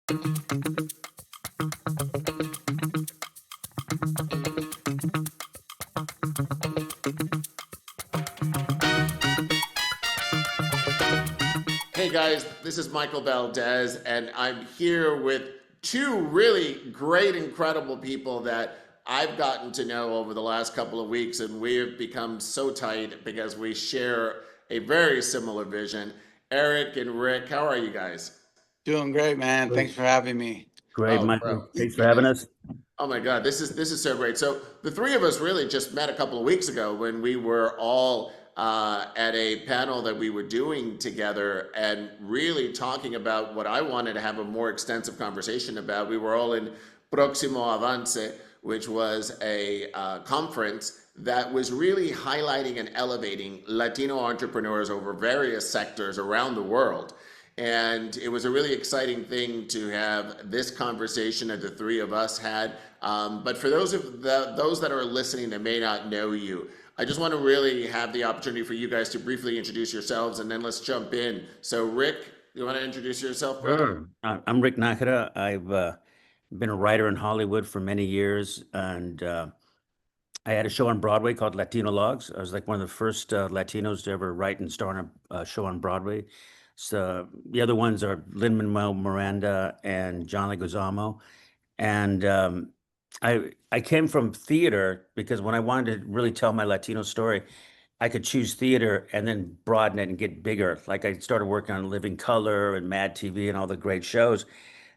Hey guys, this is Michael Valdes, and I'm here with two really great, incredible people that I've gotten to know over the last couple of weeks, and we have become so tight because we share a very similar vision. Eric and Rick, how are you guys? Doing great, man. Great, Thanks for having me. great, Oh, bro. Michael. Thanks for having us. Oh my God, this is so great. So the three of us really just met a couple of weeks ago when we were all at a panel that we were doing together and really talking about what I wanted to have a more extensive conversation about. We were all in Proximo Avance, which was a conference that was really highlighting and elevating Latino entrepreneurs over various sectors around the world. And it was a really exciting thing to have this conversation that the three of us had. But for those that are listening that may not know you, I just want to really have the opportunity for you guys to briefly introduce yourselves, and then let's jump in. So, Rick, you want to introduce yourself, brother? Sure. I'm Rick Najera. I've been a writer in Hollywood for many years, and I had a show on Broadway called Latino Logs. I was like one of the first Latinos to ever write and star in a show on Broadway. So the other ones are Lin-Manuel Miranda and John Leguizamo. And I came from theater because when I wanted to really tell my Latino story, I could choose theater and then broaden it and get bigger. Like I started working on Living Color and Mad TV and all the great shows.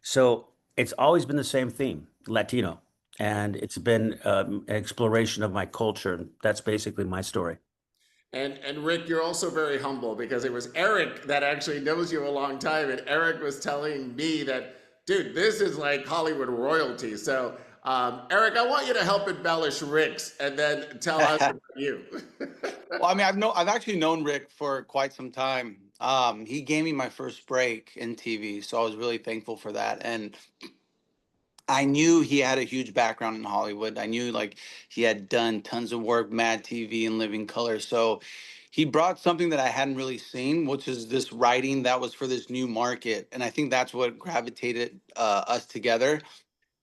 So it's always been the same theme, Latino. And it's been an exploration of my culture. And that's basically my story. And Rick, you're also very humble because it was Eric that actually knows you a long time, and Eric was telling me that, dude, this is like Hollywood royalty. So, Eric, I want you to help embellish Rick's, and then tell us about you. Well, I mean, I've actually known Rick for quite some time. He gave me my first break in TV, so I was really thankful for that. And I knew he had a huge background in Hollywood. I knew like he had done tons of work, Mad TV and Living Color. So he brought something that I hadn't really seen, which is this writing that was for this new market. And I think that's what gravitated us together.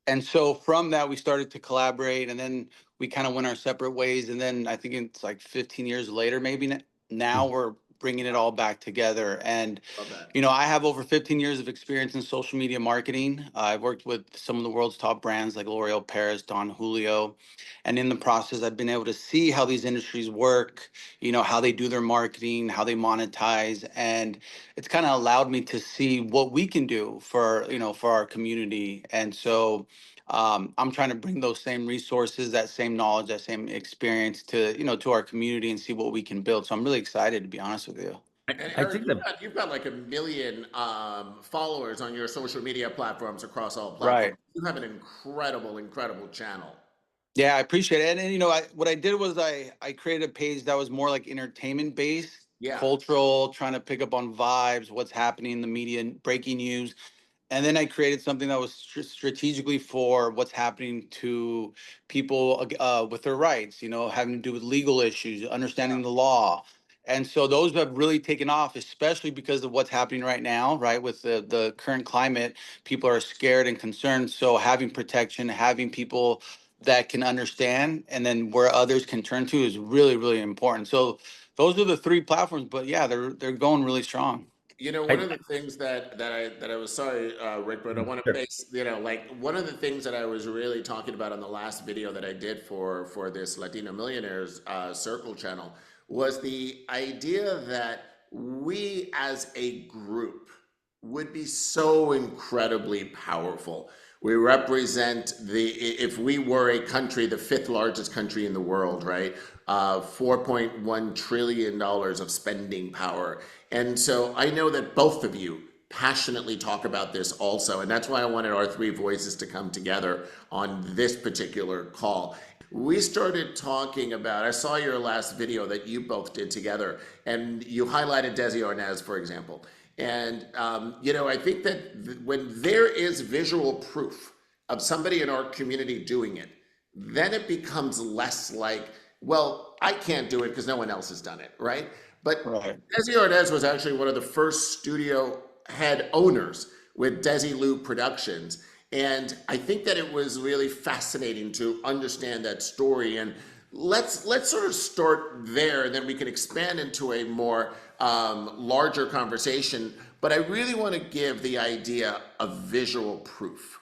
And so from that, we started to collaborate, and then we kind of went our separate ways. And then I think it's like 15 years later, maybe now we're bringing it all back together. And Love that. I have over 15 years of experience in social media marketing. I've worked with some of the world's top brands like L'Oreal Paris, Don Julio. And in the process, I've been able to see how these industries work, how they do their marketing, how they monetize. And it's kind of allowed me to see what we can do for our community. And so I'm trying to bring those same resources, that same knowledge, that same experience to our community and see what we can build. So I'm really excited, to be honest with you. And I Eric, think you've got like 1 million followers on your social media platforms across all Right. platforms. You have an incredible, incredible channel. Yeah, I appreciate it. And what I did was I created a page that was more like entertainment based, Yeah. cultural, trying to pick up on vibes, what's happening in the media, breaking news. And then I created something that was strategically for what's happening to people with their rights, having to do with legal issues, understanding the law. And so those have really taken off, especially because of what's happening right now, right? With the current climate, people are scared and concerned. So having protection, having people that can understand, and then where others can turn to is really, really important. So those are the three platforms, but yeah, they're going really strong. One I of the things that I was sorry, Rick, but I want to sure. base, like one of the things that I was really talking about on the last video that I did for this Latino Millionaires Circle channel was the idea that we as a group would be so incredibly powerful. We represent if we were a country, the fifth largest country in the world, right? $4.1 trillion of spending power. And so I know that both of you passionately talk about this also. And that's why I wanted our three voices to come together on this particular call. We started talking about, I saw your last video that you both did together, and you highlighted Desi Arnaz, for example. And, I think that when there is visual proof of somebody in our community doing it, then it becomes less like, well, I can't do it because no one else has done it, right? But Right. Desi Arnaz was actually one of the first studio head owners with Desi Lou Productions. And I think that it was really fascinating to understand that story. And let's sort of start there, and then we can expand into a more larger conversation. But I really want to give the idea of visual proof.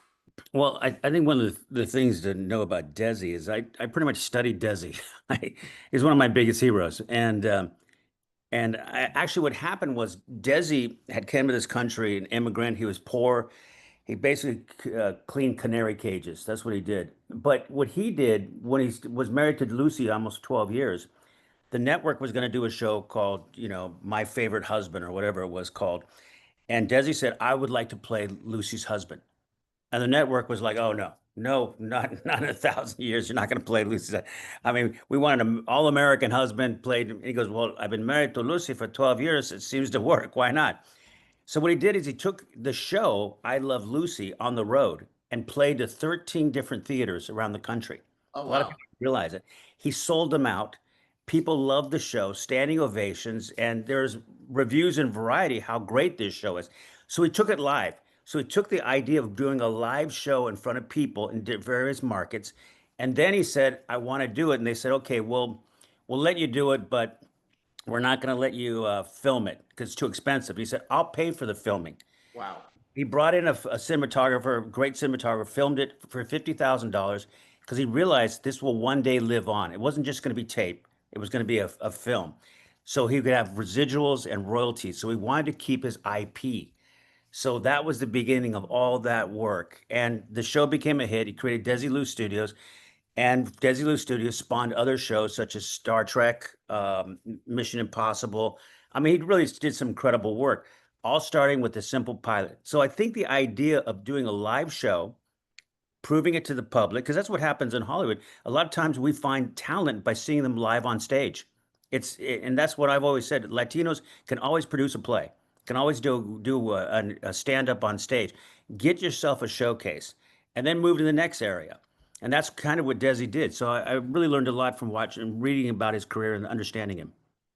Well, I think one of the things to know about Desi is I pretty much studied Desi. He's one of my biggest heroes. And actually, what happened was Desi had came to this country, an immigrant. He was poor. He basically cleaned canary cages. That's what he did. But what he did when he was married to Lucy almost 12 years, the network was going to do a show called, My Favorite Husband or whatever it was called. And Desi said, I would like to play Lucy's husband. And the network was like, oh no, no, not in 1,000 years. You're not going to play Lucy. I mean, we wanted an all-American husband played. And he goes, well, I've been married to Lucy for 12 years. It seems to work. Why not? So what he did is he took the show I Love Lucy on the road and played to 13 different theaters around the country. Oh, A lot of wow. people don't realize it. He sold them out. People loved the show, standing ovations, and there's reviews in Variety how great this show is. So he took it live. So he took the idea of doing a live show in front of people in various markets, and then he said, "I want to do it." And they said, "Okay, we'll let you do it, but we're not going to let you film it because it's too expensive." He said, "I'll pay for the filming." Wow. He brought in a cinematographer, great cinematographer, filmed it for $50,000 because he realized this will one day live on. It wasn't just going to be tape; it was going to be a film, so he could have residuals and royalties. So he wanted to keep his IP. So that was the beginning of all that work, and the show became a hit. He created Desi Lou Studios, and Desi Lou Studios spawned other shows such as Star Trek, Mission Impossible. I mean, he really did some incredible work, all starting with a simple pilot. So I think the idea of doing a live show, proving it to the public, because that's what happens in Hollywood. A lot of times we find talent by seeing them live on stage. And that's what I've always said. Latinos can always produce a play, can always do a stand up on stage. Get yourself a showcase, and then move to the next area. And that's kind of what Desi did. So I really learned a lot from watching and reading about his career and understanding him.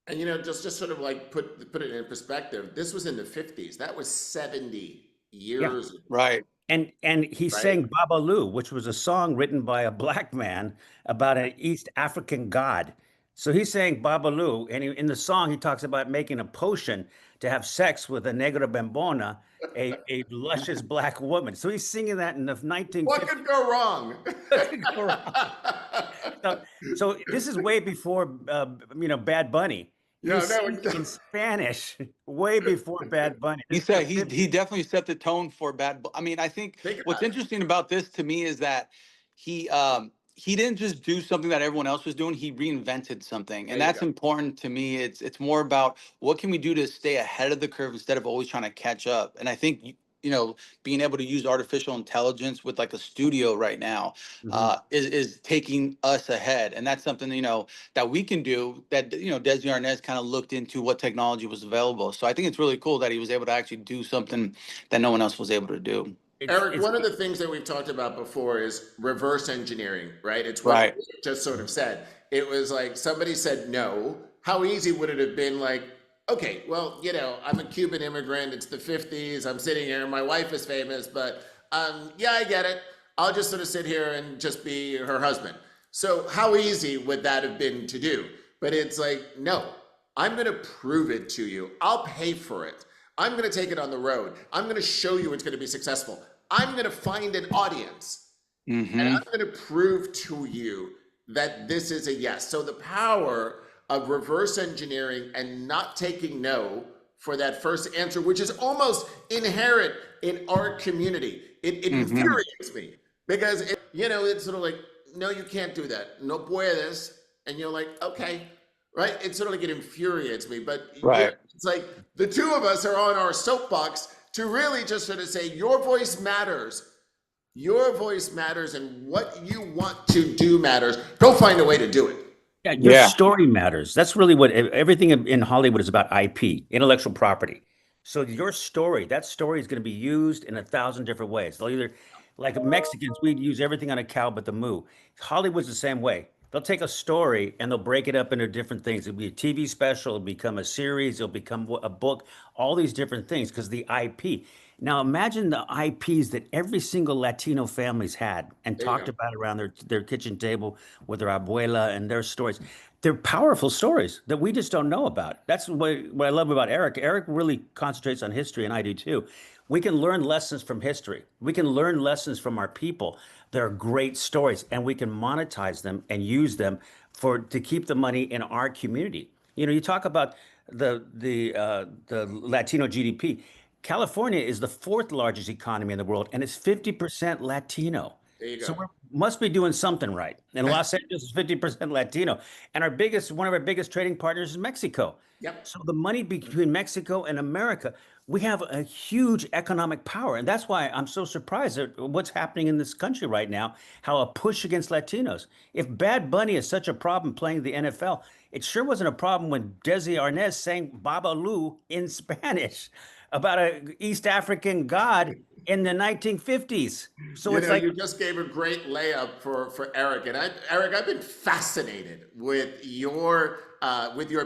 And just sort of like put it in perspective. This was in the 50s. That was 70 Yeah. years ago, Right. And he right? sang Babalu, which was a song written by a black man about an East African god. So he sang Babalu, and in the song he talks about making a potion to have sex with a negra bambona, a luscious black woman. So he's singing that in the What 1950s. could go wrong? So this is way before Bad Bunny. He Yeah, was no, singing in Spanish way before Bad Bunny. He This is the said he definitely set the tone for I mean, I think think what's about it. interesting about this to me is that he he didn't just do something that everyone else was doing. He reinvented something, There and you that's go. important to me. It's more about what can we do to stay ahead of the curve instead of always trying to catch up. And I think being able to use artificial intelligence with like a studio right now Mhm. is taking us ahead, and that's something that we can do. That Desi Arnaz kind of looked into what technology was available. So I think it's really cool that he was able to actually do something that no one else was able to do. Eric, It's one of the things that we've talked about before is reverse engineering, right? It's what Right. you just sort of said. It was like somebody said no. How easy would it have been like, okay, well, I'm a Cuban immigrant. It's the 50s. I'm sitting here. My wife is famous, but yeah, I get it. I'll just sort of sit here and just be her husband. So how easy would that have been to do? But it's like, no, I'm going to prove it to you. I'll pay for it. I'm going to take it on the road. I'm going to show you it's going to be successful. I'm going to find an audience and Hmm. I'm going to prove to you that this is a yes. So the power of reverse engineering and not taking no for that first answer, which is almost inherent in our community. It Hmm. infuriates me because it's sort of like, no, you can't do that. No puedes. And you're like, okay, right? It's sort of like it infuriates me, but Right. it's like the two of us are on our soapbox to really just sort of say your voice matters. Your voice matters, and what you want to do matters. Go find a way to do it. Yeah, your Yeah. story matters. That's really what everything in Hollywood is about: IP, intellectual property. So your story, that story is going to be used in 1,000 different ways. They'll either, like Mexicans, we'd use everything on a cow but the moo. Hollywood's the same way. They'll take a story and they'll break it up into different things. It'll be a TV special, it'll become a series, it'll become a book, all these different things because the IP. Now imagine the IPs that every single Latino family's had and There you talked go. about around their kitchen table with their abuela and their stories. They're powerful stories that we just don't know about. That's what I love about Erik. Erik really concentrates on history, and I do too. We can learn lessons from history. We can learn lessons from our people. They're great stories, and we can monetize them and use them to keep the money in our community. You talk about the Latino GDP. California is the fourth largest economy in the world, and it's 50% Latino. There you So go. we must be doing something right. And Los Angeles is 50% Latino. And one of our biggest trading partners is Mexico. Yep. So the money between Mexico and America, we have a huge economic power. And that's why I'm so surprised at what's happening in this country right now, how a push against Latinos. If Bad Bunny is such a problem playing the NFL, it sure wasn't a problem when Desi Arnaz sang Babalu in Spanish about a East African god in the 1950s. So You it's know, like, you just gave a great layup for Erik, and Erik, I've been fascinated with your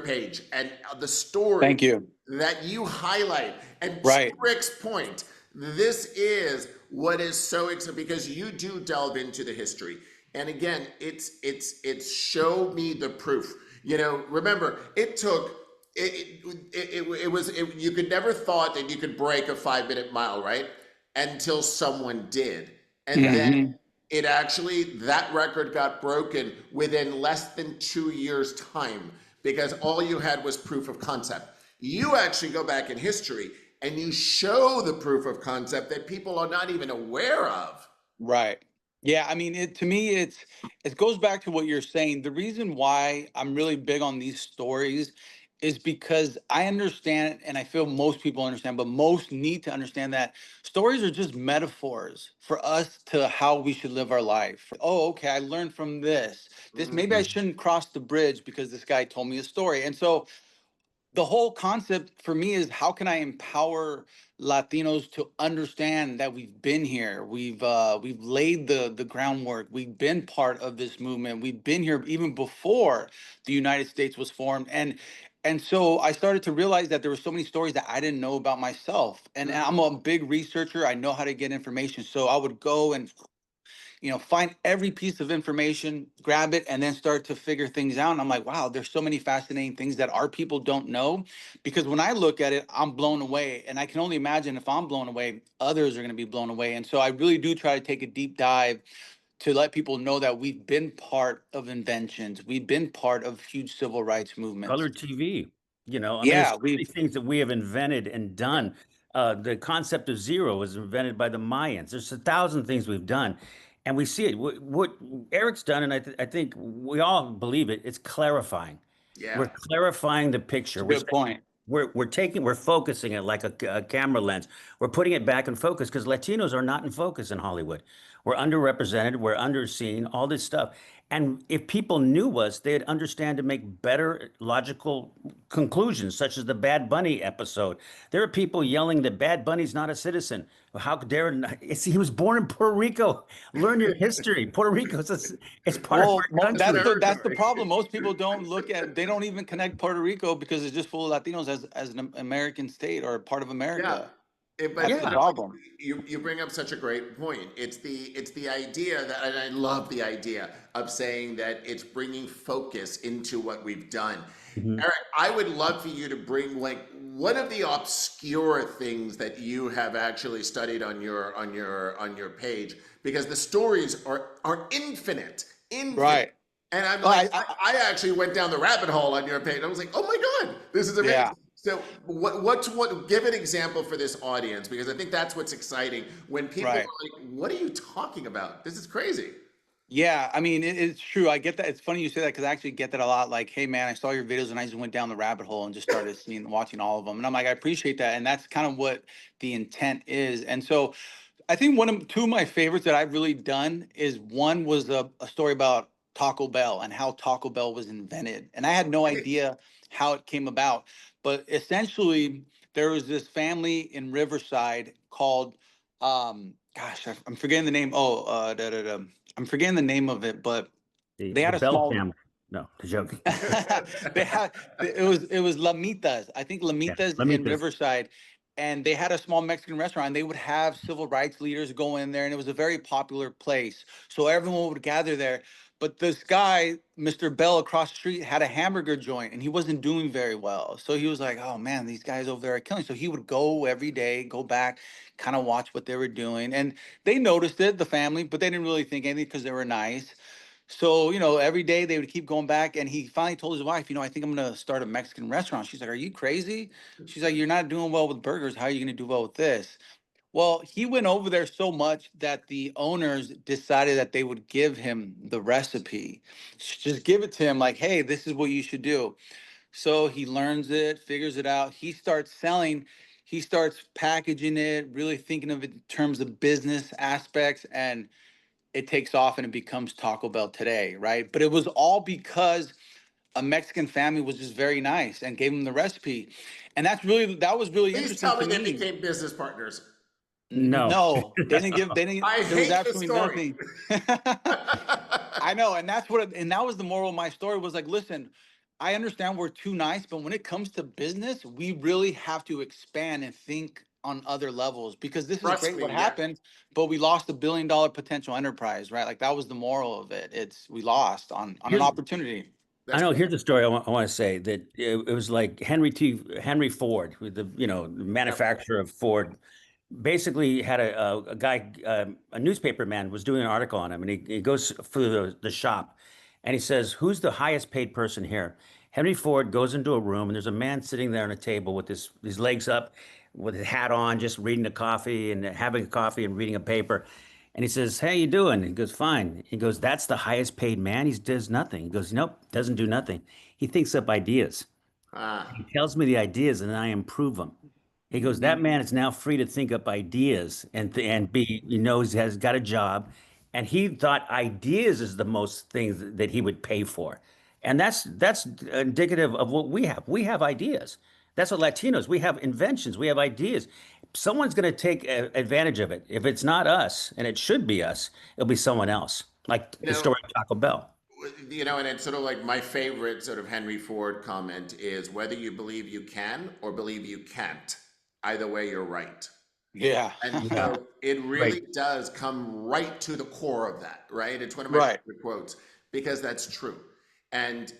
page and the story Thank you. that you highlight. And to Right. Rick's point, this is what is so exciting because you do delve into the history, and again, it's show me the proof. Remember, it took. You could never thought that you could break a 5-minute mile, right? Until someone did. And then that record got broken within less than 2 years' time because all you had was proof of concept. You actually go back in history and you show the proof of concept that people are not even aware of. Right. Yeah, I mean, to me, it goes back to what you're saying. The reason why I'm really big on these stories is because I understand, and I feel most people understand, but most need to understand that stories are just metaphors for us to how we should live our life. Oh, okay, I learned from this. Maybe I shouldn't cross the bridge because this guy told me a story. And so the whole concept for me is how can I empower Latinos to understand that we've been here, we've laid the groundwork, we've been part of this movement, we've been here even before the United States was formed, and so I started to realize that there were so many stories that I didn't know about myself, and I'm a big researcher. I know how to get information, so I would go and find every piece of information, grab it, and then start to figure things out. And I'm like, wow, there's so many fascinating things that our people don't know. Because when I look at it, I'm blown away. And I can only imagine if I'm blown away, others are going to be blown away. And so I really do try to take a deep dive to let people know that we've been part of inventions. We've been part of huge civil rights movements. color TV. I mean, there's Yeah, so many things that we have invented and done. The concept of zero was invented by the Mayans. There's 1,000 things we've done, and we see it. What Erik's done, and I think we all believe it. It's clarifying. Yeah. We're clarifying the picture. that's a good point. We're focusing it like a camera lens. We're putting it back in focus because Latinos are not in focus in Hollywood. We're underrepresented. We're underseen. All this stuff. And if people knew us, they'd understand to make better logical conclusions, such as the Bad Bunny episode. There are people yelling that Bad Bunny's not a citizen. How dare he was born in Puerto Rico? Learn your history. Puerto Rico it's part of Well, our country. that's the problem. Most people don't they don't even connect Puerto Rico because it's just full of Latinos as an American state or part of Yeah. America. But That's the problem. you bring up such a great point. It's the idea that, and I love the idea of saying that it's bringing focus into what we've done. Mhm. Erik, I would love for you to bring like one of the obscure things that you have actually studied on your page because the stories are infinite, infinite. Right. And I'm Well, like, I actually went down the rabbit hole on your page. I was like, oh my God, this is amazing. Yeah. So give an example for this audience because I think that's what's exciting when people Right. are like, what are you talking about? This is crazy. Yeah, I mean, it's true. I get that. It's funny you say that because I actually get that a lot. Like, hey, man, I saw your videos and I just went down the rabbit hole and just started watching all of them. And I'm like, I appreciate that. And that's kind of what the intent is. And so I think two of my favorites that I've really done is one was a story about Taco Bell and how Taco Bell was invented. And I had no Right. idea how it came about. But essentially, there was this family in Riverside called, I'm forgetting the name. I'm forgetting the name of it, but they The had a Bell small. family. No, the joke. They had it was Lamitas. I think Yeah, Lamitas in Lamitas. Riverside, and they had a small Mexican restaurant, and they would have civil rights leaders go in there, and it was a very popular place. So everyone would gather there. But this guy, Mr. Bell across the street, had a hamburger joint and he wasn't doing very well. So he was like, oh man, these guys over there are killing. So he would go every day, go back, kind of watch what they were doing. And they noticed it, the family, but they didn't really think anything because they were nice. So, every day they would keep going back. And he finally told his wife, I think I'm going to start a Mexican restaurant. She's like, are you crazy? She's like, you're not doing well with burgers. How are you going to do well with this? Well, he went over there so much that the owners decided that they would give him the recipe. Just give it to him like, hey, this is what you should do. So he learns it, figures it out. He starts selling, he starts packaging it, really thinking of it in terms of business aspects, and it takes off and it becomes Taco Bell today, right? But it was all because a Mexican family was just very nice and gave him the recipe. And that was really Please interesting tell to me they me. became business partners. No. No, they didn't, I there was hate the absolutely story. nothing. I know. And and that was the moral of my story was like, listen, I understand we're too nice, but when it comes to business, we really have to expand and think on other levels because this is Trust great me, what yeah. happened, but we lost $1 billion potential enterprise, right? Like that was the moral of it. We lost on an Here's, opportunity. I That's know. right. Here's a story I want to say that it was like Henry Ford, with the the Yep. manufacturer of Ford, basically had a guy, a newspaper man, was doing an article on him, and he goes through the shop, and he says, "Who's the highest paid person here?" Henry Ford goes into a room, and there's a man sitting there on a table with his legs up, with his hat on, just reading a coffee and having a coffee and reading a paper. And he says, "How you doing?" He goes, "Fine." He goes, "That's the highest paid man. He does nothing." He goes, "Nope, doesn't do nothing. He thinks up ideas. He Ah, tells me the ideas, and I improve them." He goes, Mhm. "That man is now free to think up ideas and be, he has got a job." And he thought ideas is the most things that he would pay for. And that's indicative of what we have. We have ideas. That's what Latinos, we have inventions, we have ideas. Someone's going to take advantage of it. If it's not us, and it should be us, it'll be someone else. Like you the know, story of Taco Bell. and it's sort of like my favorite sort of Henry Ford comment is whether you believe you can or believe you can't, either way, you're right. Yeah. And Yeah, so it great. really does come right to the core of that, right? It's one of my Right. favorite quotes because that's true. And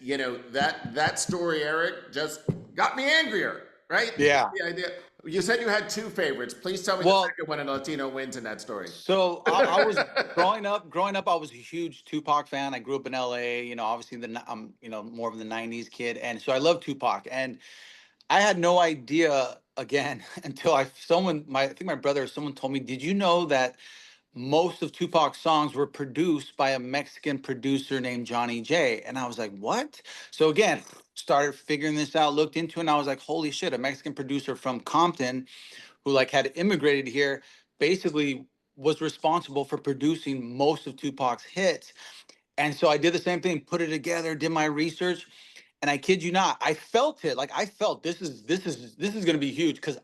that story, Eric, just got me angrier, right? Yeah. The idea. You said you had two favorites. Please tell me the Well, second one, and Latino wins in that story. so I was growing up, I was a huge Tupac fan. I grew up in LA, obviously I'm, more of the 90s kid. And so I love Tupac. And I had no idea again until I think my brother or someone told me, did you know that most of Tupac's songs were produced by a Mexican producer named Johnny J? And I was like, what? So again, started figuring this out, looked into it, and I was like, holy shit, a Mexican producer from Compton who like had immigrated here basically was responsible for producing most of Tupac's hits. And so I did the same thing, put it together, did my research, and I kid you not, I felt it. Like I felt this is going to be huge because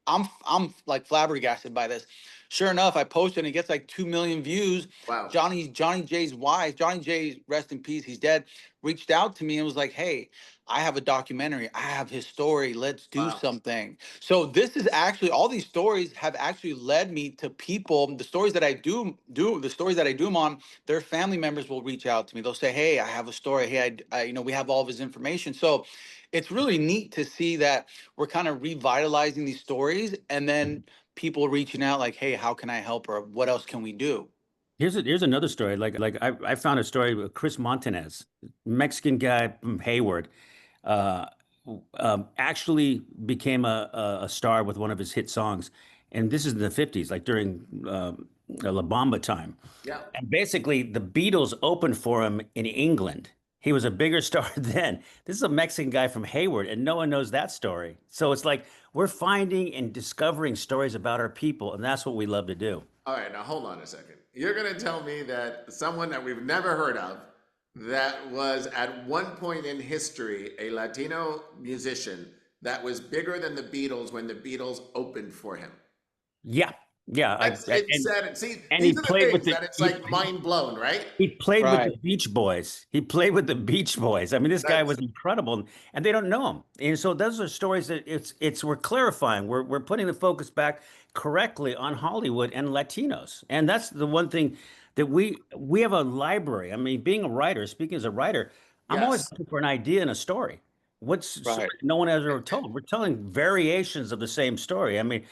I'm like flabbergasted by this. Sure enough, I posted and it gets like 2 million views. Wow. Johnny J's wife, Johnny J, rest in peace, he's dead, reached out to me and was like, "Hey, I have a documentary. I have his story. Let's do Wow. something." So this is actually all these stories have actually led me to people. The stories that I the stories that I do them on, their family members will reach out to me. They'll say, "Hey, I have a story. Hey, we have all of his information." So it's really neat to see that we're kind of revitalizing these stories, and then people reaching out like, "Hey, how can I help?" or "What else can we do?" Here's another story. Like I found a story with Chris Montanez, Mexican guy from Hayward, uh, actually became a star with one of his hit songs, and this is in the '50s, like during La Bamba time. Yeah. And basically, the Beatles opened for him in England. He was a bigger star then. This is a Mexican guy from Hayward, and no one knows that story. So it's like we're finding and discovering stories about our people, and that's what we love to do. All right, now hold on a second. You're going to tell me that someone that we've never heard of, that was at one point in history a Latino musician that was bigger than the Beatles when the Beatles opened for him. Yeah, Yeah, That's insanity. See, and he these are the played with things the that it's like mind blown, right? he played with the Right. Beach Boys. He played with the Beach Boys. I mean, this guy That's was incredible, and they don't know him. And so those are stories that it's we're clarifying. We're putting the focus back correctly on Hollywood and Latinos, and that's the one thing that we have a library. I mean, being a writer, speaking as a writer, I'm always yes, looking for an idea in a story. What's story Right. no one has ever told? We're telling variations of the same story. I mean,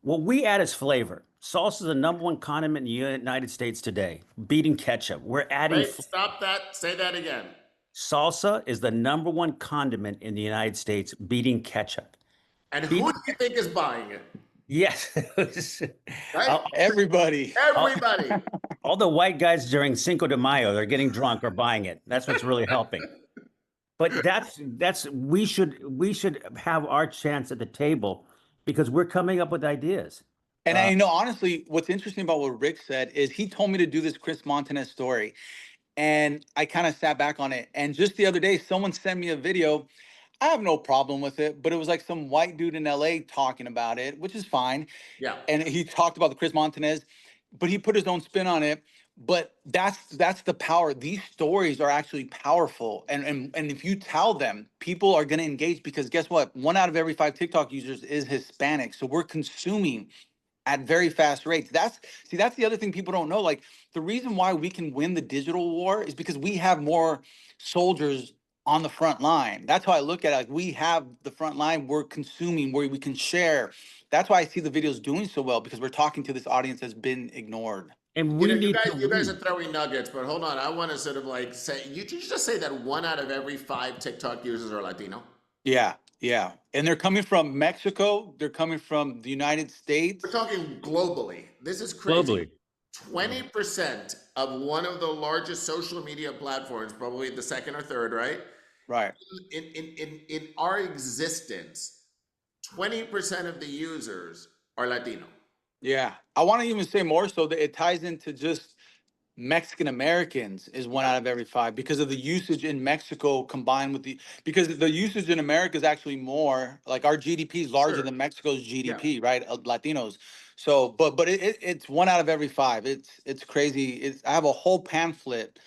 what we add is flavor. Salsa is the number 1 condiment in the United States today, beating ketchup. We're adding wait, stop that. Say that again. salsa is the number 1 condiment in the United States, beating ketchup. And who Beating, do you think is buying it? yes. Right? all, Everybody. all, Everybody. all the white guys during Cinco de Mayo, they're getting drunk or buying it. That's what's really helping. But that's we should have our chance at the table because we're coming up with ideas. And Uh, I know, honestly, what's interesting about what Rick said is he told me to do this Chris Montez story. And I kind of sat back on it. And just the other day, someone sent me a video. I have no problem with it, but it was like some white dude in LA talking about it, which is fine. Yeah. And he talked about the Chris Montez, but he put his own spin on it. But that's the power. These stories are actually powerful. And if you tell them, people are gonna engage because guess what? 1 out of every 5 TikTok users is Hispanic. So we're consuming at very fast rates. That's the other thing people don't know. Like the reason why we can win the digital war is because we have more soldiers on the front line. That's how I look at it. Like we have the front line, we're consuming, where we can share. That's why I see the videos doing so well because we're talking to this audience that's been ignored. and You we know, need to you guys are win. throwing nuggets, but hold on. I want to sort of like say, you just say that 1 out of every 5 TikTok users are Latino. Yeah, yeah. And they're coming from Mexico, they're coming from the United We're States. talking globally. This is crazy. Globally. Yeah. 20% of one of the largest social media platforms, probably the second or third, right? Right. In our existence, 20% of the users are Latino. Yeah. I want to even say more so that it ties into just Mexican Americans is 1 out of every 5 because of the usage in Mexico combined with because the usage in America is actually more like our GDP is larger Sure. than Mexico's Yeah. GDP, right? Latinos. So, but it's 1 out of every 5. It's crazy. I have a whole pamphlet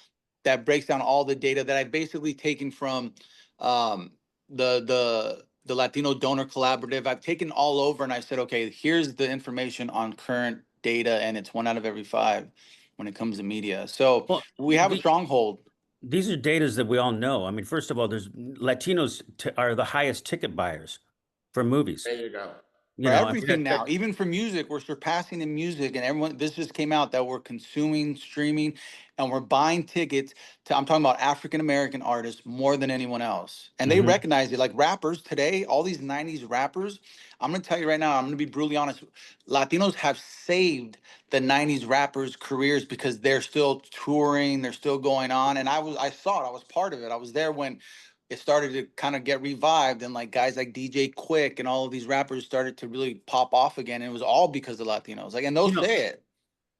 that breaks down all the data that I've basically taken from um, the Latino Donor Collaborative. I've taken all over and I said, okay, here's the information on current data, and it's 1 out of every 5 when it comes to media. So Well, we have a stronghold. these are datas that we all know. I mean, first of all, there's Latinos are the highest ticket buyers for movies. There you go. You For know, I mean, everything now, even for music, we're surpassing in music, and everyone. This just came out that we're consuming, streaming, and we're buying tickets to. I'm talking about African American artists more than anyone else, and they Mhm. recognize it. Like rappers today, all these '90s rappers. I'm gonna tell you right now. I'm gonna be brutally honest. Latinos have saved the '90s rappers' careers because they're still touring, they're still going on, and I saw it. I was part of it. I was there when it started to kind of get revived and like guys like DJ Quick and all of these rappers started to really pop off again. And it was all because of Latinos. Like, and they'll You know, say it.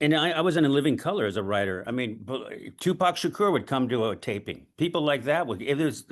and I was in a living color as a writer. I mean, Tupac Shakur would come to a taping. People like that would.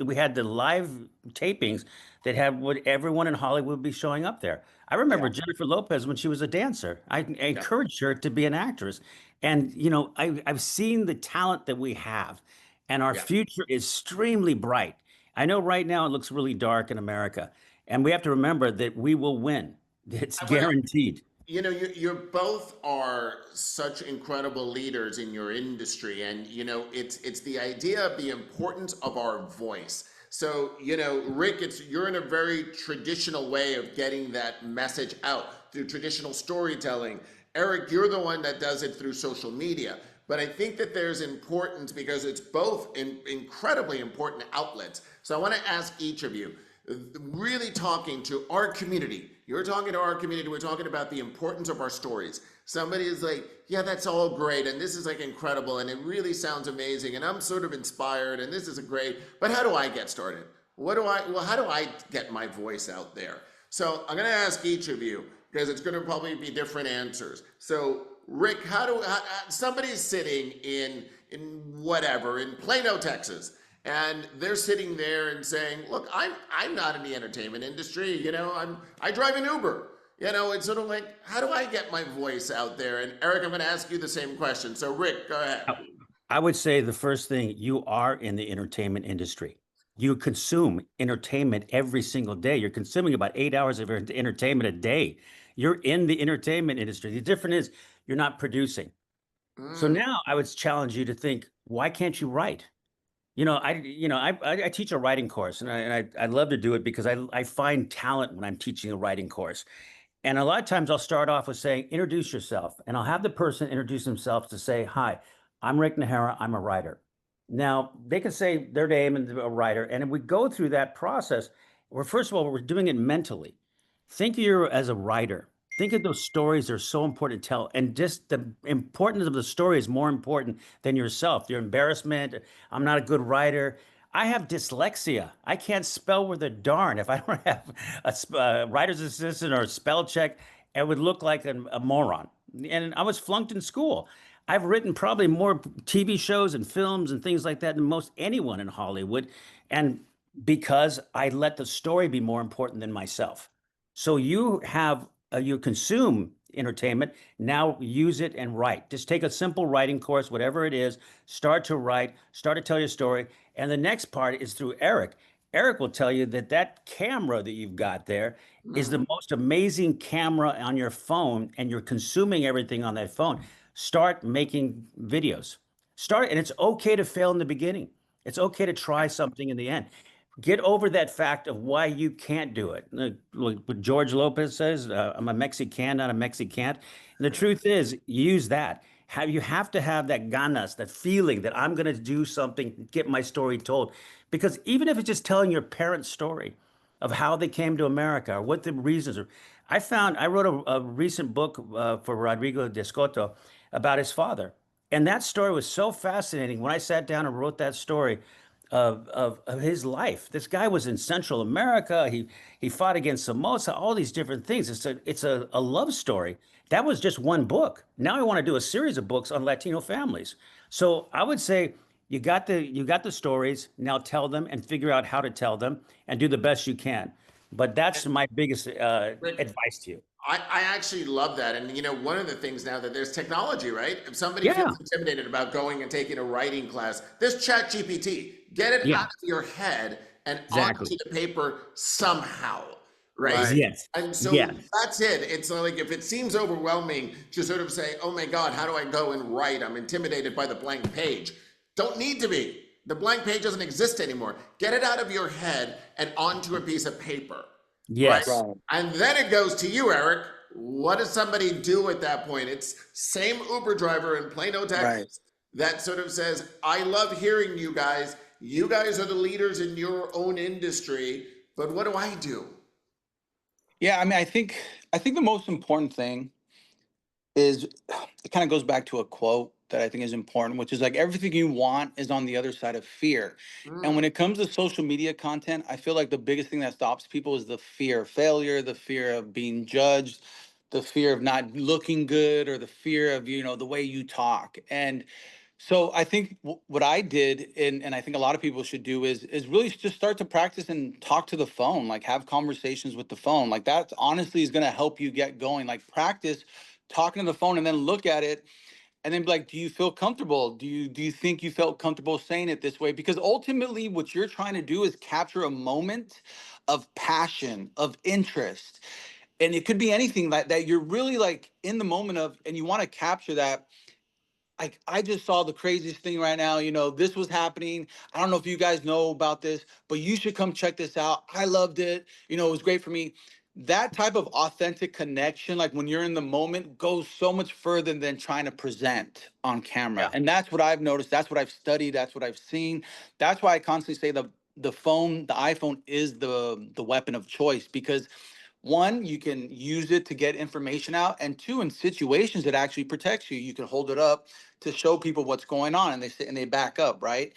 We had the live tapings that had what everyone in Hollywood would be showing up there. I remember Yeah. Jennifer Lopez when she was a dancer. I Yeah. encouraged her to be an actress, and you know, I've seen the talent that we have, and our Yeah. future is extremely bright. I know right now it looks really dark in America, and we have to remember that we will win. It's I want to, guaranteed. you know, you both are such incredible leaders in your industry, and you know, it's the idea of the importance of our voice. So, you know, Rick, you're in a very traditional way of getting that message out through traditional storytelling. Erik, you're the one that does it through social media. But I think that there's importance because it's both incredibly important outlets. So I want to ask each of you, really talking to our community. You're talking to our community. We're talking about the importance of our stories. Somebody is like, yeah, that's all great. And this is like incredible. And it really sounds amazing. And I'm sort of inspired. And this is a great, but how do I get started? How do I get my voice out there? So I'm going to ask each of you because it's going to probably be different answers. So Rick, somebody's sitting in whatever, in Plano, Texas, and they're sitting there and saying, look, I'm not in the entertainment industry, you know, I drive an Uber. You know, it's sort of like, how do I get my voice out there? And Eric, I'm going to ask you the same question. So, Rick, go ahead. I would say the first thing, you are in the entertainment industry. You consume entertainment every single day. You're consuming about 8 hours of entertainment a day. You're in the entertainment industry. The difference is you're not producing. So Mm, now I would challenge you to think, why can't you write? I teach a writing course, and I love to do it because I find talent when I'm teaching a writing course. And a lot of times I'll start off with saying, introduce yourself. And I'll have the person introduce themselves to say, hi, I'm Rick Najera. I'm a writer. Now, they can say their name and a writer. And if we go through that process, well, first of all, we're doing it mentally. Think of you as a writer. Think of those stories that are so important to tell. And just the importance of the story is more important than yourself. Your embarrassment. I'm not a good writer. I have dyslexia. I can't spell worth a darn. If I don't have a writer's assistant or a spell check, it would look like a moron. And I was flunked in school. I've written probably more TV shows and films and things like that than most anyone in Hollywood. And because I let the story be more important than myself. So you consume entertainment, now use it and write. Just take a simple writing course, whatever it is, start to write, start to tell your story. And the next part is through Erik. Erik will tell you that that camera that you've got there is mm. the most amazing camera on your phone, and you're consuming everything on that phone. Start making videos. And it's okay to fail in the beginning. It's okay to try something in the end. Get over that fact of why you can't do it. Like what George Lopez says, I'm a Mexican, not a Mexicant. And the truth is, use that. You have to have that ganas, that feeling that I'm going to do something, get my story told. Because even if it's just telling your parents' story of how they came to America or what the reasons are. I wrote a recent book for Rodrigo de Escoto about his father. And that story was so fascinating. When I sat down and wrote that story, of his life. This guy was in Central America. He fought against Somoza, all these different things. It's a love story. That was just one book. Now I want to do a series of books on Latino families. So I would say you got the stories. Now tell them and figure out how to tell them and do the best you can. But that's my biggest Rick, advice to you. I actually love that. And you know, one of the things now that there's technology, right? If somebody Yeah, feels intimidated about going and taking a writing class, there's Chat GPT. Get it yeah, out of your head and exactly. onto the paper somehow, right? Right. Yes, And so yes, that's it. It's like if it seems overwhelming to sort of say, oh my God, how do I go and write? I'm intimidated by the blank page. Don't need to be. The blank page doesn't exist anymore. Get it out of your head and onto a piece of paper, right? yes. Right. And then it goes to you, Eric. What does somebody do at that point? It's same Uber driver in Plano, Right. Texas, that sort of says, I love hearing you guys. You guys are the leaders in your own industry, but what do I do? Yeah, I mean, I think the most important thing is it kind of goes back to a quote that I think is important, which is like everything you want is on the other side of fear. And Mm, when it comes to social media content, I feel like the biggest thing that stops people is the fear of failure, the fear of being judged, the fear of not looking good, or the fear of, the way you talk. And so I think what I did, and I think a lot of people should do, is really just start to practice and talk to the phone, like have conversations with the phone. Like that honestly is going to help you get going. Like practice talking to the phone and then look at it and then be like, do you feel comfortable? Do you think you felt comfortable saying it this way? Because ultimately what you're trying to do is capture a moment of passion, of interest. And it could be anything that you're really like in the moment of, and you want to capture that. Like, I just saw the craziest thing right now. This was happening. I don't know if you guys know about this, but you should come check this out. I loved it. It was great for me. That type of authentic connection, like when you're in the moment, goes so much further than trying to present on camera. Yeah. And that's what I've noticed. That's what I've studied. That's what I've seen. That's why I constantly say the phone, the iPhone is the weapon of choice, because one, you can use it to get information out, and two, in situations it actually protects you. You can hold it up to show people what's going on, and they sit and they back up, right?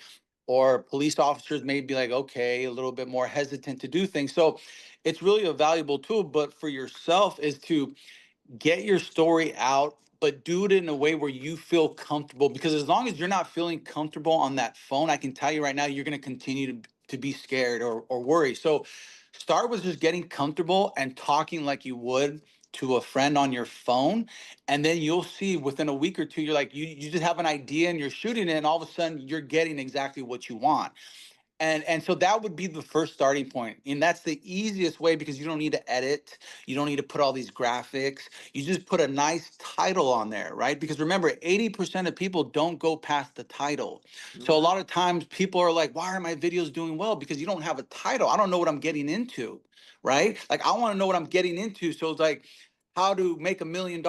Or police officers may be like, okay, a little bit more hesitant to do things. So it's really a valuable tool, but for yourself is to get your story out, but do it in a way where you feel comfortable. Because as long as you're not feeling comfortable on that phone, I can tell you right now, you're going to continue to be scared or worry. So start with just getting comfortable and talking like you would to a friend on your phone, and then you'll see within a week or two, you're like, you just have an idea and you're shooting it, and all of a sudden you're getting exactly what you want. And so that would be the first starting point. And that's the easiest way because you don't need to edit. You don't need to put all these graphics. You just put a nice title on there, right? Because remember, 80% of people don't go past the title. So a lot of times people are like, why are my videos doing well? Because you don't have a title. I don't know what I'm getting into, right? Like, I want to know what I'm getting into. So it's like, how to make $1 million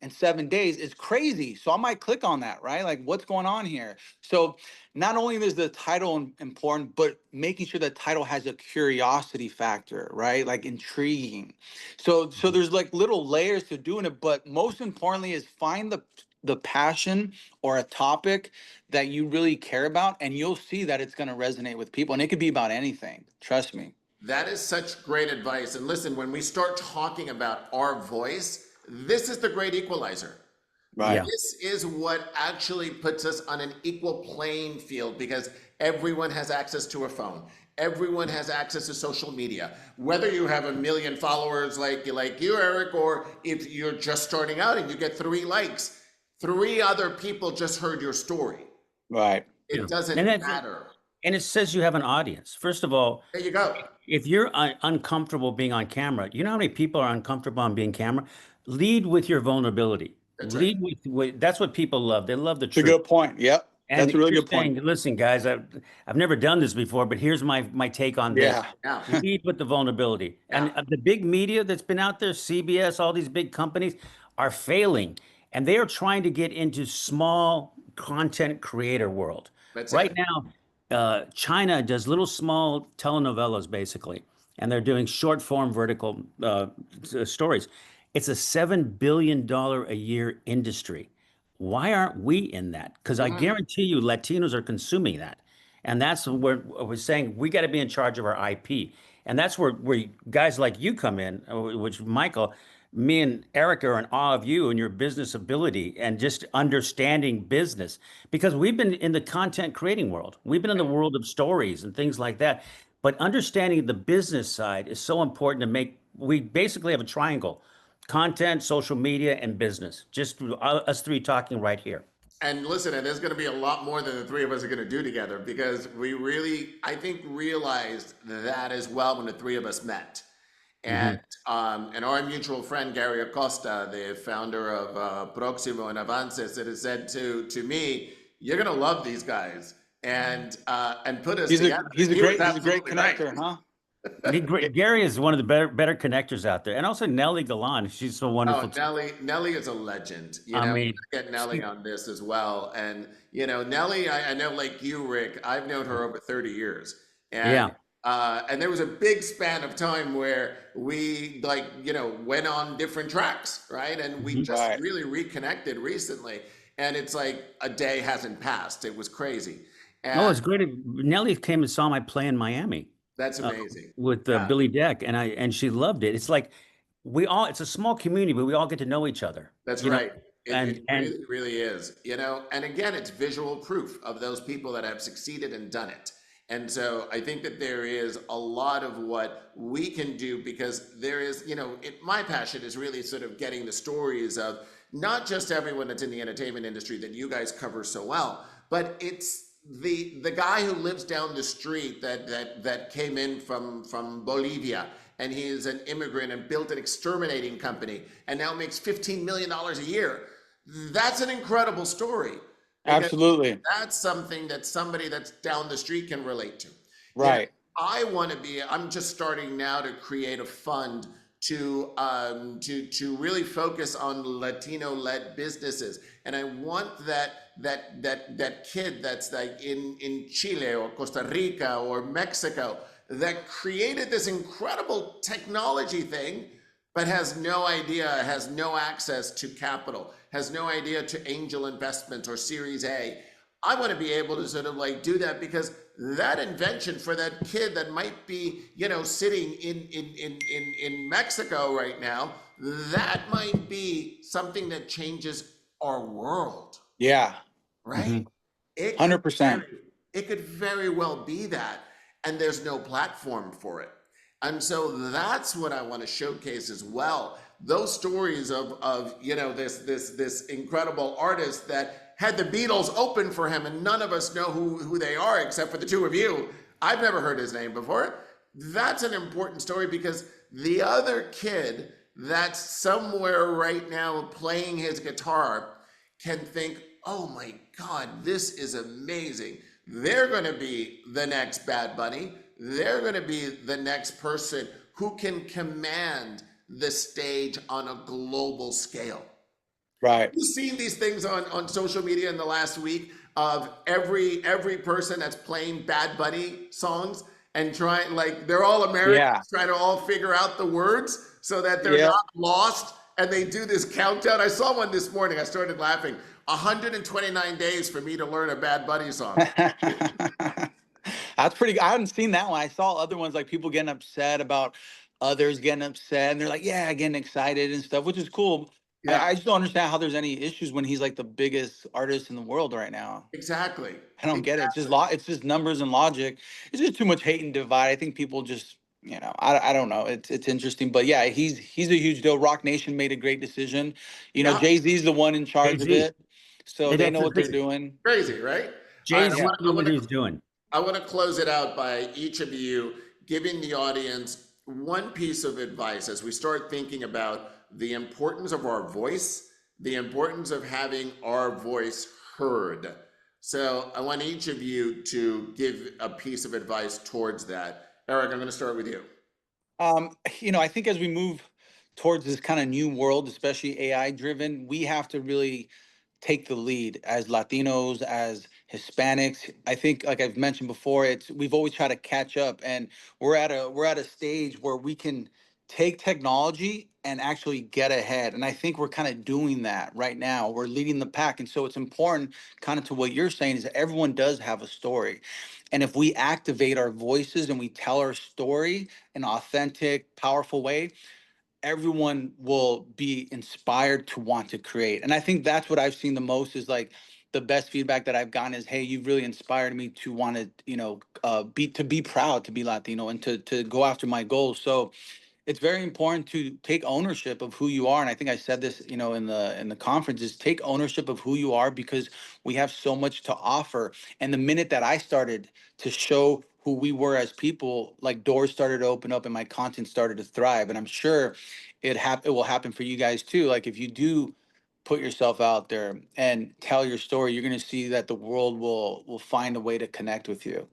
in 7 days is crazy. So I might click on that, right? Like, what's going on here? So not only is the title important, but making sure the title has a curiosity factor, right? Like intriguing. So there's like little layers to doing it, but most importantly is find the passion or a topic that you really care about, and you'll see that it's going to resonate with people. And it could be about anything. Trust me. That is such great advice. And listen, when we start talking about our voice, this is the great equalizer. Right. Yeah. This is what actually puts us on an equal playing field because everyone has access to a phone. Everyone has access to social media. Whether you have 1 million followers like you, Eric, or if you're just starting out and you get 3 likes, 3 other people just heard your story. Right. It Yeah. doesn't And matter. and it says you have an audience. First of all, There you go. if you're uncomfortable being on camera, you know how many people are uncomfortable on being camera? Lead with your vulnerability. That's right. Lead with that's what people love. They love the It's a truth. good point. Yep. And That's a really you're good point. saying, listen, guys, I've never done this before, but here's my take on this. Yeah. Yeah. Lead with the vulnerability. And Yeah. the big media that's been out there, CBS, all these big companies are failing. And they are trying to get into small content creator world. That's Right it. now, China does little small telenovelas, basically, and they're doing short form vertical stories. It's a $7 billion a year industry. Why aren't we in that? Because I guarantee you Latinos are consuming that. And that's where we're saying we got to be in charge of our IP. And that's where guys like you come in, which Michael, me and Eric are in awe of you and your business ability and just understanding business because we've been in the content creating world. We've been in the world of stories and things like that. But understanding the business side is so important to make, we basically have a triangle: content, social media, and business. Just us 3 talking right here. And listen, and there's going to be a lot more than the 3 of us are going to do together because we really, I think, realized that as well when the 3 of us met. And our mutual friend Gary Acosta, the founder of Proximo and Avances, that has said to me, "You're going to love these guys," and put us together. He's a He was great absolutely connector, right. huh? Gary is one of the better connectors out there, and also Nellie Galan. She's so wonderful. Oh, Nellie is a legend. You I know, mean, get Nellie on this as well. And Nellie, I know, like you, Rick, I've known her over 30 years. And Yeah. and there was a big span of time where we went on different tracks, right? And we just Right. really reconnected recently. And it's like a day hasn't passed. It was crazy. Oh, And it's great. Nellie came and saw my play in Miami that's amazing. with Yeah. Billy Deck, and she loved it. It's like it's a small community, but we all get to know each other. That's you know? right. It And really, really is, and again, it's visual proof of those people that have succeeded and done it. And so I think that there is a lot of what we can do because there is, my passion is really sort of getting the stories of not just everyone that's in the entertainment industry that you guys cover so well, but it's the guy who lives down the street that came in from Bolivia, and he is an immigrant and built an exterminating company and now makes $15 million a year. That's an incredible story. Because Absolutely. that's something that somebody that's down the street can relate to. Right. I'm just starting now to create a fund to really focus on Latino-led businesses. And I want that kid that's like in Chile or Costa Rica or Mexico that created this incredible technology thing, but has no idea, has no access to capital, has no idea to angel investment or Series A. I want to be able to sort of like do that because that invention for that kid that might be, sitting in Mexico right now, that might be something that changes our world, Yeah. right? It 100%. It could very well be that, and there's no platform for it. And so that's what I want to showcase as well, those stories of this incredible artist that had the Beatles open for him, and none of us know who they are except for the two of you. I've never heard his name before. That's an important story, because the other kid that's somewhere right now playing his guitar can think, oh my God, this is amazing. They're going to be the next Bad Bunny. They're going to be the next person who can command the stage on a global scale. Right. You've seen these things on social media in the last week of every person that's playing Bad Bunny songs and trying, like, they're all Americans trying to all figure out the words so that they're not lost. And they do this countdown. I saw one this morning. I started laughing. 129 days for me to learn a Bad Bunny song. That's pretty. I haven't seen that one. I saw other ones, like people getting upset about others getting upset, and they're like, yeah, getting excited and stuff, which is cool. Yeah, I just don't understand how there's any issues when he's like the biggest artist in the world right now. exactly. I don't get it. It's just numbers and logic. It's just too much hate and divide. I think people just, I don't know. It's interesting, but yeah, he's a huge deal. Rock Nation made a great decision. Yeah. Jay-Z's the one in charge of Jay-Z. it, so they know what they're doing. Crazy, right? Jay-Z knew what he was doing. I want to close it out by each of you giving the audience one piece of advice as we start thinking about the importance of our voice, the importance of having our voice heard. So I want each of you to give a piece of advice towards that. Erik, I'm going to start with you. I think as we move towards this kind of new world, especially AI driven, we have to really take the lead as Latinos, as Hispanics. I think, like I've mentioned before, we've always tried to catch up, and we're at a stage where we can take technology and actually get ahead. And I think we're kind of doing that right now. We're leading the pack. And so it's important, kind of to what you're saying, is that everyone does have a story. And if we activate our voices and we tell our story in an authentic, powerful way, everyone will be inspired to want to create. And I think that's what I've seen the most, is like the best feedback that I've gotten is, hey, you've really inspired me to want to, be proud to be Latino and to go after my goals. So it's very important to take ownership of who you are. And I think I said this, in the conference, is take ownership of who you are, because we have so much to offer. And the minute that I started to show who we were as people, like, doors started to open up and my content started to thrive. And I'm sure it will happen for you guys too. Like, if you do put yourself out there and tell your story, you're going to see that the world will find a way to connect with you.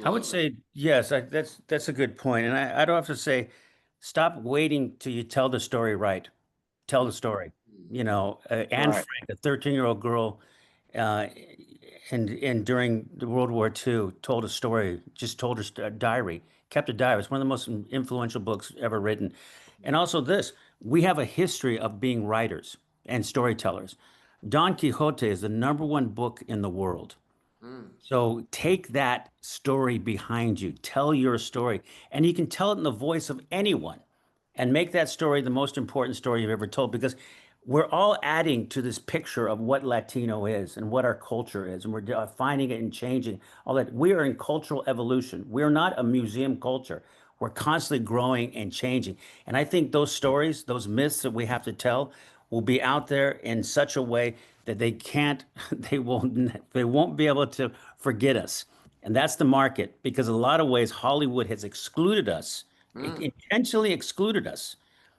I would say yes. That's a good point, and I'd have to say, stop waiting till you tell the story right. Tell the story. Anne Right. Frank, a 13-year-old girl, uh, and during the World War II, told a story. Just told her diary. Kept a diary. It's one of the most influential books ever written. And also this, we have a history of being writers and storytellers. Don Quixote is the #1 book in the world. So take that story behind you, tell your story, and you can tell it in the voice of anyone and make that story the most important story you've ever told, because we're all adding to this picture of what Latino is and what our culture is, and we're defining it and changing all that. We are in cultural evolution. We're not a museum culture. We're constantly growing and changing. And I think those stories, those myths that we have to tell, will be out there in such a way that they won't be able to forget us. And that's the market, because in a lot of ways, Hollywood has excluded us, intentionally excluded us.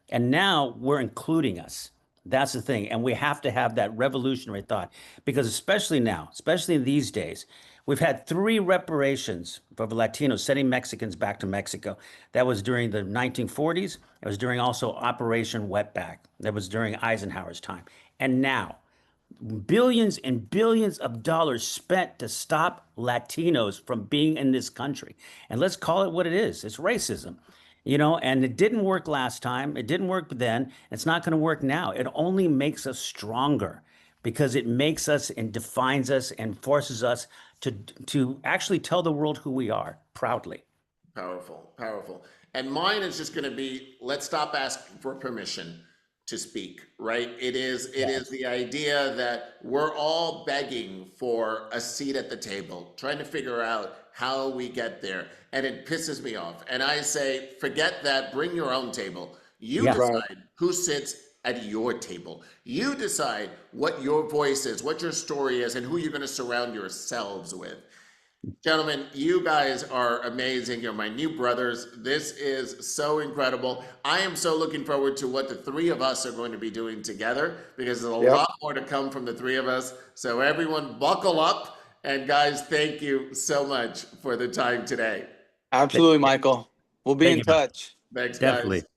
And now we're including us. That's the thing. And we have to have that revolutionary thought, because especially now, especially these days, we've had 3 reparations for the Latinos, sending Mexicans back to Mexico. That was during the 1940s. It was during also Operation Wetback. That was during Eisenhower's time. And now, billions and billions of dollars spent to stop Latinos from being in this country. And let's call it what it is. It's racism. And it didn't work last time. It didn't work then. It's not going to work now. It only makes us stronger, because it makes us and defines us and forces us to actually tell the world who we are proudly. Powerful, powerful. And mine is just going to be, let's stop asking for permission to speak, right? It is the idea that we're all begging for a seat at the table, trying to figure out how we get there. And it pisses me off. And I say, forget that, bring your own table. You Yeah. Right. decide who sits at your table. You decide what your voice is, what your story is, and who you're going to surround yourselves with. Gentlemen, you guys are amazing. You're my new brothers. This is so incredible. I am so looking forward to what the three of us are going to be doing together, because there's a Yep. lot more to come from the three of us. So everyone buckle up. And guys, thank you so much for the time today. Absolutely, Michael. We'll be Thank in you, man. touch. Thanks, Definitely. guys.